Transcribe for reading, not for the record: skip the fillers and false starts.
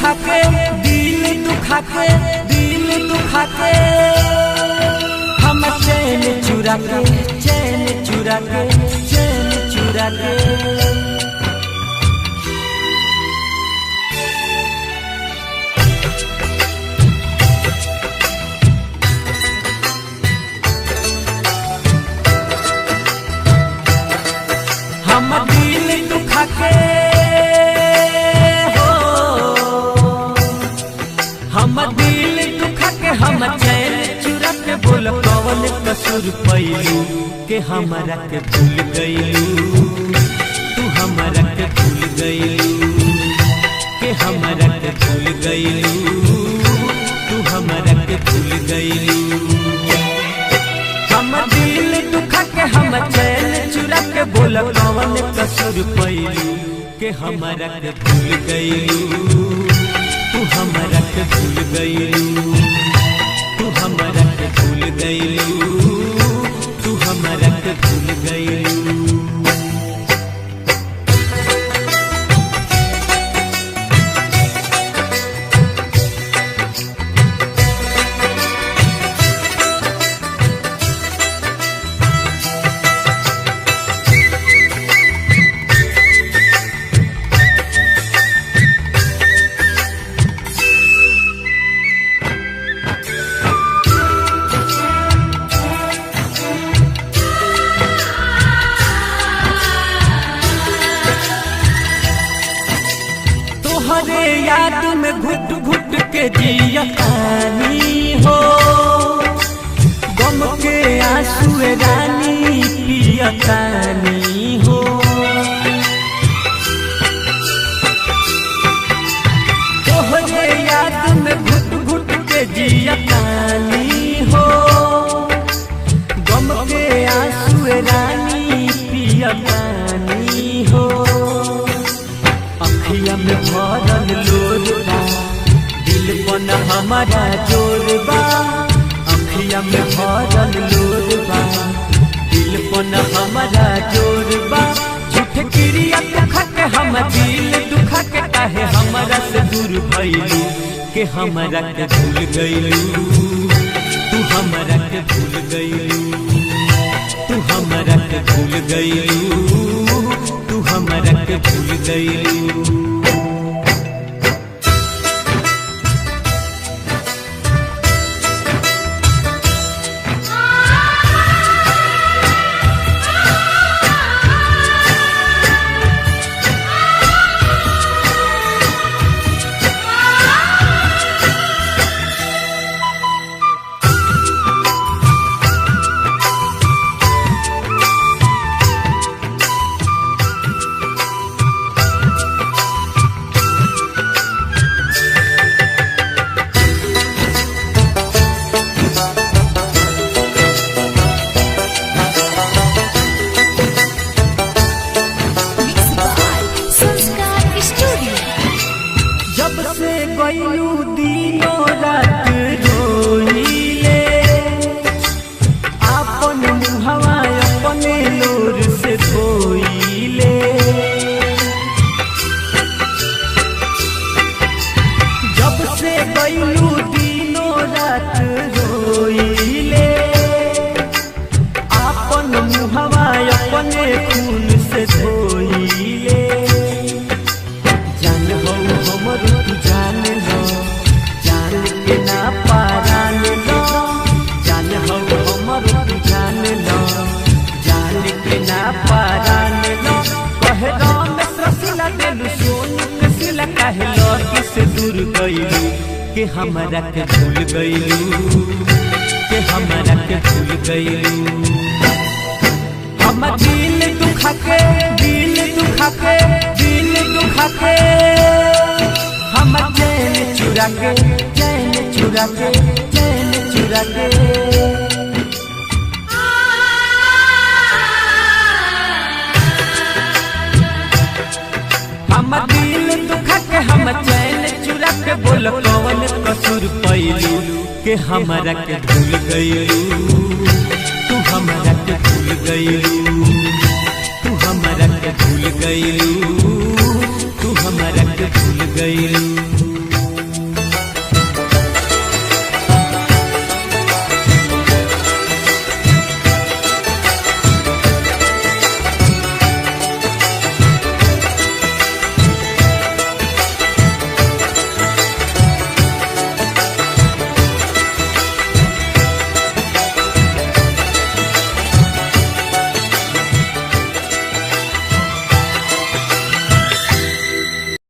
दुखा के दिल दुखा के दिल दुखा के हम चैन चुरा के चैन चुरा के चैन चुरा के हम दिल दुखा के हो हम दिल दुखा के हम चैन चुरा के बोल कौन कसूर पैलू के हमरा के भूल गईलू तू हमरा के भूल गईलू के हमरा के भूल गईलू तू हमरा के भूल गईलू हम दिल दुखा के हम चैन चुरा के बोल कौन कसूर पैलू के हमरा के भूल गईलू तू हमरा के भूल गईलू तू हमरा के भूल गईलू तू हमरा के भूल गईलू तोहरे याद में घुट घुट के जियतानी हो गम के आंसू रानी पियतानी हो तोहरे याद में घुट घुट के जियतानी हो गम के आंसू रानी पियतानी हो अखिया में भरल लोरबा दिल पन हमारा जोरबा अखिया में भरल लोरबा दिल पन हमारा जोरबा झूठ क्रिया दुखा के हम दिल दुखा के काहे हमरा से दूर भइलू के हमरा के भूल गईलू तू हमरा के भूल गईलू तू हमरा के भूल गईलू तू हमरा के भूल गईलू जब से गईलू दिनों रात रोइले आपन मुहवा अपने लोर से धोइले जब से गईलू दिनों रात रोइले आपन मुहवा अपने खून से धोइले जान हो हमर तू जान लो जान के ना पारान लो जान हो हमर तू जान लो जान के ना पारान लो कहे राम ससिला देलु सोन के सिला काहे लौकी से दूर गईलू के हमरा के भूल गईलू के हमरा के भूल गईलू हम दिल दुखा के दिल दुखा के दिल दुखा के हम चैन चुरा के चैन चुरा के चैन चुरा के हम दिल दुखा के हम चैन चुरा के बोल कौन कसूर पैलू के हमरा के भूल गईलू तू हमरा के भूल गईलू तू हमरा के भूल गईलू तू हमरा के भूल गईलू।